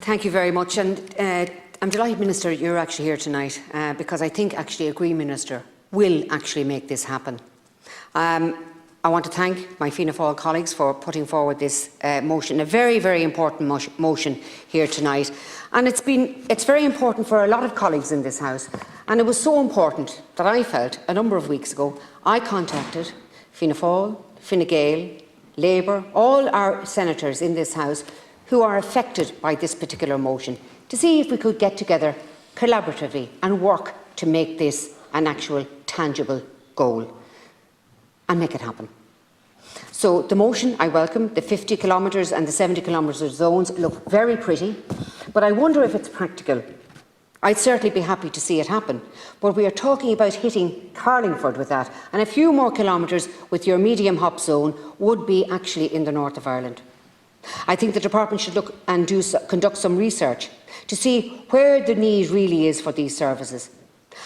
Thank you very much. And I'm delighted, Minister, you're actually here tonight because I think actually a Green Minister will actually make this happen. I want to thank my Fianna Fáil colleagues for putting forward this motion, a very, very important motion here tonight. And it's very important for a lot of colleagues in this House. And it was so important that I felt a number of weeks ago, I contacted Fianna Fáil, Fine Gael, Labour, all our senators in this House who are affected by this particular motion, to see if we could get together collaboratively and work to make this an actual tangible goal and make it happen. So the motion I welcome. The 50 kilometres and the 70 kilometre zones look very pretty, but I wonder if it's practical. I'd certainly be happy to see it happen, but we are talking about hitting Carlingford with that, and a few more kilometres with your medium hop zone would be actually in the north of Ireland. I think the department should look and conduct some research to see where the need really is for these services.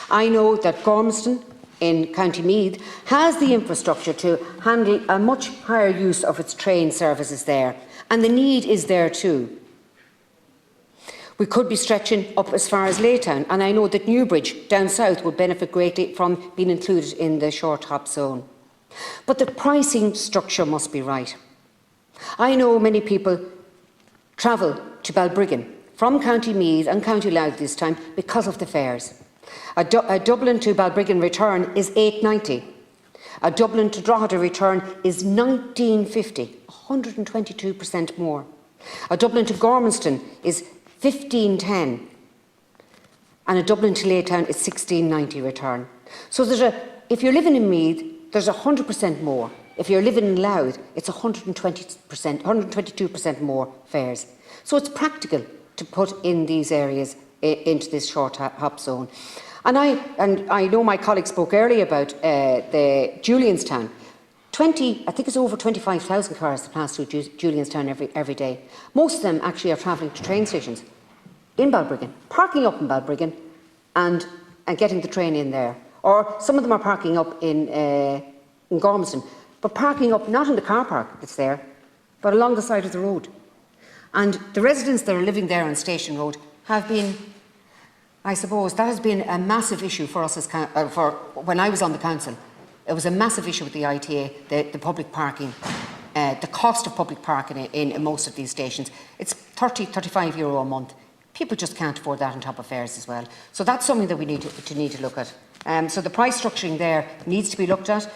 I know that Gormiston in County Meath has the infrastructure to handle a much higher use of its train services there, and the need is there too. We could be stretching up as far as Laytown, and I know that Newbridge down south would benefit greatly from being included in the short hop zone. But the pricing structure must be right. I know many people travel to Balbriggan from County Meath and County Louth this time because of the fares. A Dublin to Balbriggan return is $8.90. A Dublin to Drogheda return is $19.50, 122% more. A Dublin to Gormiston is $15.10, and a Dublin to Laytown is $16.90 return. So if you're living in Meath, there's 100% more. If you're living in Louth, it's 122% more fares. So it's practical to put in these areas into this short hop zone. And I know my colleague spoke earlier about the Julianstown. I think it's over 25,000 cars that pass through Julianstown every day. Most of them actually are travelling to train stations in Balbriggan, parking up in Balbriggan and getting the train in there. Or some of them are parking up in Gormiston, but parking up not in the car park that's there, but along the side of the road. And the residents that are living there on Station Road have been, I suppose, that has been a massive issue for us when I was on the council. It was a massive issue with the ITA, the public parking, the cost of public parking in most of these stations. It's 30, €35 a month. People just can't afford that on top of fares as well. So that's something that we need to look at. So the price structuring there needs to be looked at.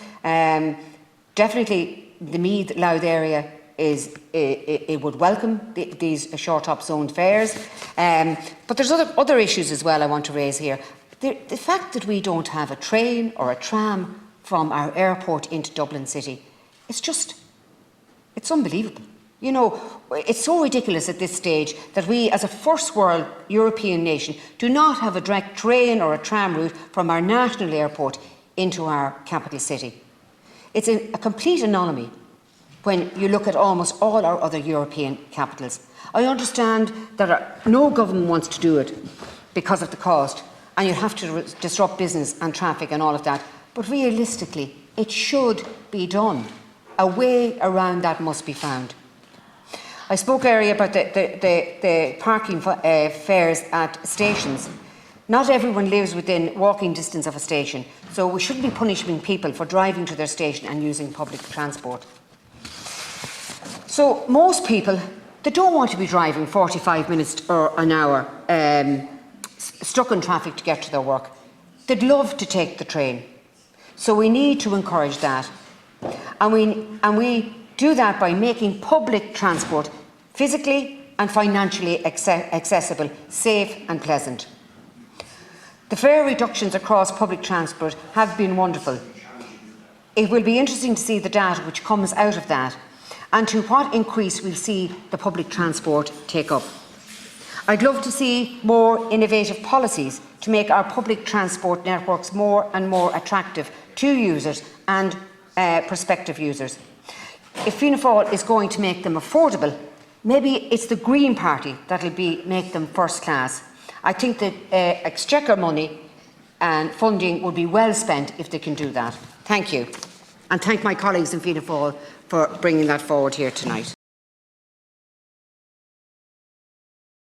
Definitely the Meath Louth area it would welcome these short hop zone fares. But there's other issues as well I want to raise here. The fact that we don't have a train or a tram from our airport into Dublin City, it's unbelievable. You know, it's so ridiculous at this stage that we, as a first world European nation, do not have a direct train or a tram route from our national airport into our capital city. It's a complete anomaly when you look at almost all our other European capitals. I understand that no government wants to do it because of the cost, and you have to disrupt business and traffic and all of that. But realistically, it should be done. A way around that must be found. I spoke earlier about the parking fares at stations. Not everyone lives within walking distance of a station, so we shouldn't be punishing people for driving to their station and using public transport. So most people, they don't want to be driving 45 minutes or an hour stuck in traffic to get to their work. They'd love to take the train. So we need to encourage that. And we do that by making public transport physically and financially accessible, safe and pleasant. The fare reductions across public transport have been wonderful. It will be interesting to see the data which comes out of that and to what increase we'll see the public transport take up. I'd love to see more innovative policies to make our public transport networks more and more attractive to users and prospective users. If Fianna Fáil is going to make them affordable, maybe it's the Green Party that will make them first class. I think that exchequer money and funding would be well spent if they can do that. Thank you. And thank my colleagues in Fianna Fáil for bringing that forward here tonight.